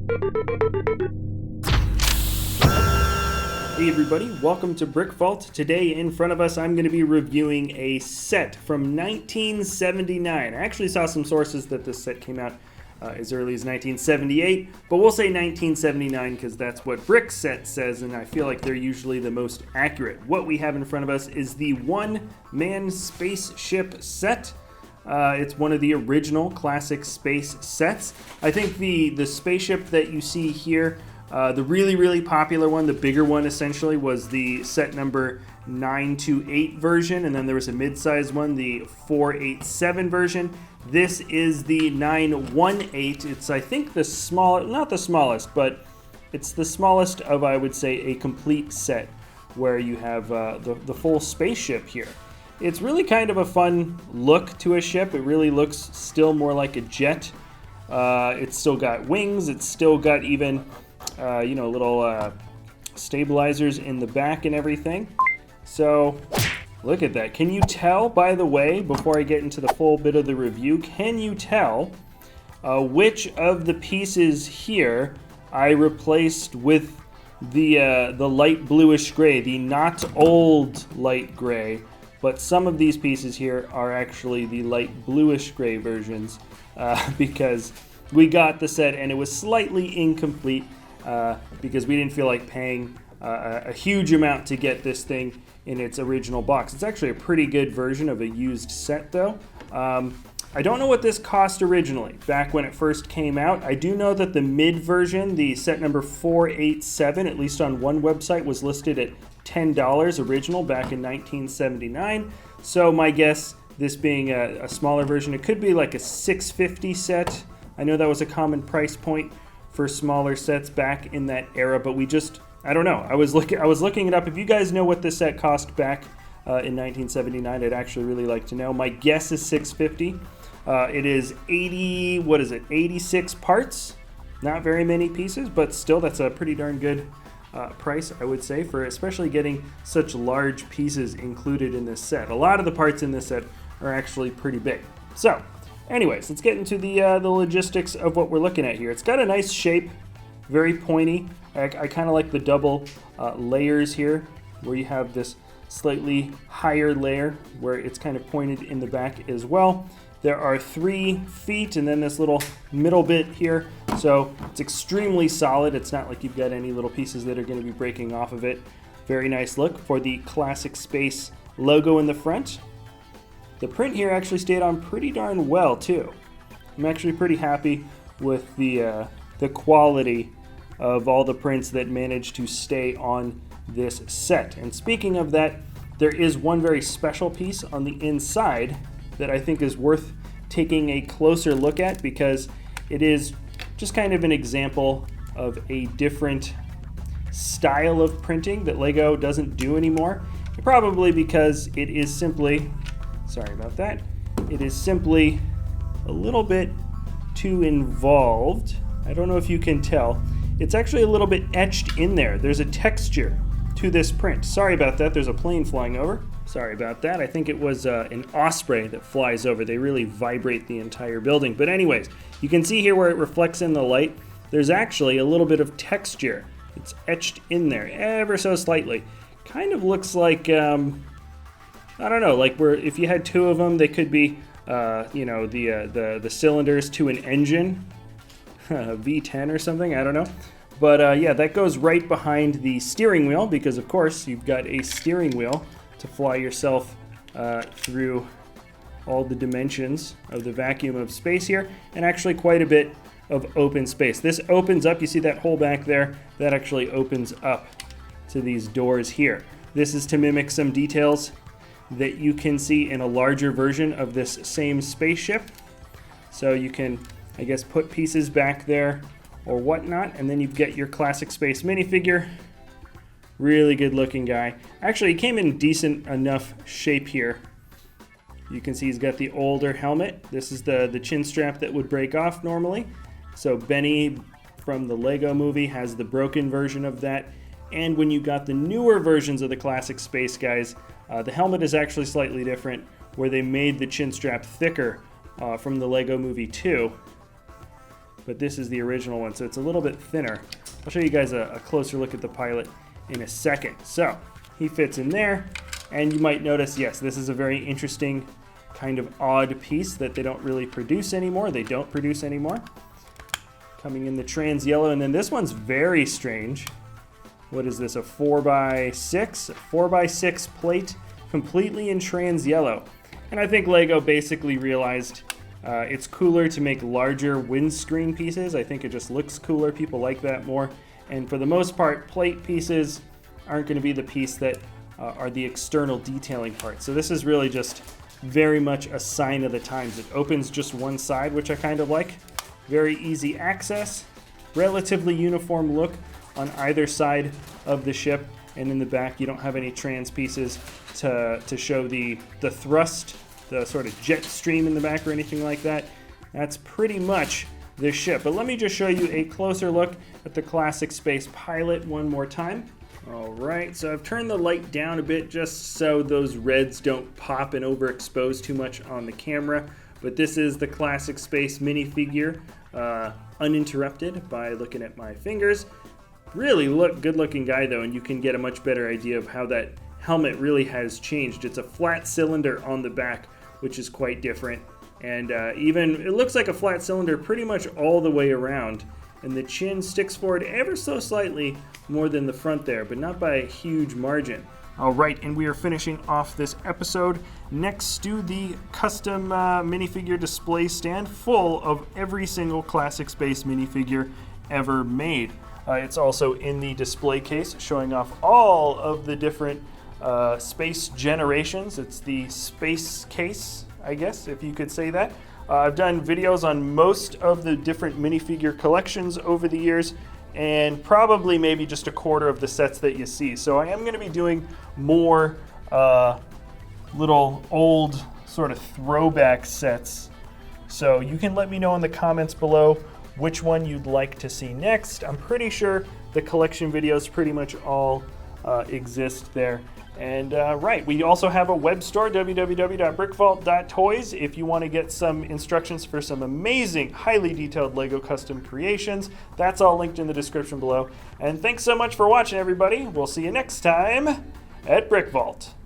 Hey everybody, welcome to BrickVault. Today in front of us I'm going to be reviewing a set from 1979. I actually saw some sources that this set came out as early as 1978, but we'll say 1979 because that's what BrickSet says, and I feel like they're usually the most accurate. What we have in front of us is the one-man spaceship set. It's one of the original classic space sets. I think the spaceship that you see here, the really popular one, the bigger one essentially, was the set number 928 version, and then there was a mid-size one, the 487 version. This is the 918. It's, I think, the smallest, not the smallest, but it's the smallest of, I would say, a complete set where you have the full spaceship here. It's really kind of a fun look to a ship. It really looks still more like a jet. It's still got wings. It's still got even little stabilizers in the back and everything. So look at that. Can you tell, by the way, before I get into the full bit of the review, can you tell which of the pieces here I replaced with the light bluish gray, the not old light gray, but some of these pieces here are actually the light bluish gray versions because we got the set and it was slightly incomplete. Because we didn't feel like paying a huge amount to get this thing in its original box. It's actually a pretty good version of a used set, though. I don't know what this cost originally, back when it first came out. I do know that the mid version, the set number 487, at least on one website, was listed at $10 original back in 1979. So my guess, this being a smaller version, it could be like a $650 set. I know that was a common price point for smaller sets back in that era, but I don't know. I was looking it up. If you guys know what this set cost back in 1979, I'd actually really like to know. My guess is $650. It is 86 parts. Not very many pieces, but still that's a pretty darn good price, I would say, for especially getting such large pieces included in this set. A lot of the parts in this set are actually pretty big. So anyways, let's get into the logistics of what we're looking at here. It's got a nice shape, very pointy. I kind of like the double layers here, where you have this slightly higher layer where it's kind of pointed in the back as well. There are 3 feet and then this little middle bit here, so it's extremely solid. It's not like you've got any little pieces that are going to be breaking off of it. Very nice look for the Classic Space logo in the front. The print here actually stayed on pretty darn well too. I'm actually pretty happy with the quality of all the prints that managed to stay on this set. And speaking of that, there is one very special piece on the inside that I think is worth taking a closer look at because it is just kind of an example of a different style of printing that Lego doesn't do anymore. Probably because it is simply, sorry about that, it is simply a little bit too involved. I don't know if you can tell. It's actually a little bit etched in there. There's a texture to this print. Sorry about that. There's a plane flying over. Sorry about that. I think it was an osprey that flies over. They really vibrate the entire building. But anyways, you can see here where it reflects in the light. There's actually a little bit of texture. It's etched in there ever so slightly. Kind of looks like, I don't know, like where if you had 2 of them, they could be, the cylinders to an engine, V10 or something, I don't know. But yeah, that goes right behind the steering wheel because, of course, you've got a steering wheel to fly yourself through all the dimensions of the vacuum of space here, and actually quite a bit of open space. This opens up, you see that hole back there? That actually opens up to these doors here. This is to mimic some details that you can see in a larger version of this same spaceship. So you can, I guess, put pieces back there or whatnot, and then you get your Classic Space minifigure. Really good looking guy. Actually, he came in decent enough shape here. You can see he's got the older helmet. This is the chin strap that would break off normally. So Benny from the Lego movie has the broken version of that. And when you got the newer versions of the Classic Space guys, the helmet is actually slightly different, where they made the chin strap thicker from the Lego Movie 2. but this is the original one, so it's a little bit thinner. I'll show you guys a closer look at the pilot in a second. So he fits in there, and you might notice, yes, this is a very interesting kind of odd piece that they don't really produce anymore. They don't produce anymore. Coming in the trans yellow, and then this one's very strange. What is this, a 4x6? A 4x6 plate, completely in trans yellow. And I think Lego basically realized it's cooler to make larger windscreen pieces. I think it just looks cooler. People like that more. And for the most part, plate pieces aren't going to be the piece that are the external detailing part. So this is really just very much a sign of the times. It opens just one side, which I kind of like. Very easy access, relatively uniform look on either side of the ship, and in the back you don't have any trans pieces to show the thrust, the sort of jet stream in the back or anything like that. That's pretty much this ship. But let me just show you a closer look at the classic space pilot one more time. All right, so I've turned the light down a bit just so those reds don't pop and overexpose too much on the camera. But this is the classic space minifigure, uninterrupted by looking at my fingers. Really good looking guy though, and you can get a much better idea of how that helmet really has changed. It's a flat cylinder on the back, which is quite different. And even, it looks like a flat cylinder pretty much all the way around. And the chin sticks forward ever so slightly more than the front there, but not by a huge margin. All right, and we are finishing off this episode next to the custom minifigure display stand full of every single classic space minifigure ever made. It's also in the display case, showing off all of the different space generations. It's the space case, I guess, if you could say that. I've done videos on most of the different minifigure collections over the years, and probably maybe just a quarter of the sets that you see. So I am going to be doing more little old sort of throwback sets. So you can let me know in the comments below which one you'd like to see next. I'm pretty sure the collection videos pretty much all exist there. And right, we also have a web store, www.brickvault.toys, if you want to get some instructions for some amazing, highly detailed Lego custom creations. That's all linked in the description below. And thanks so much for watching, everybody. We'll see you next time at BrickVault.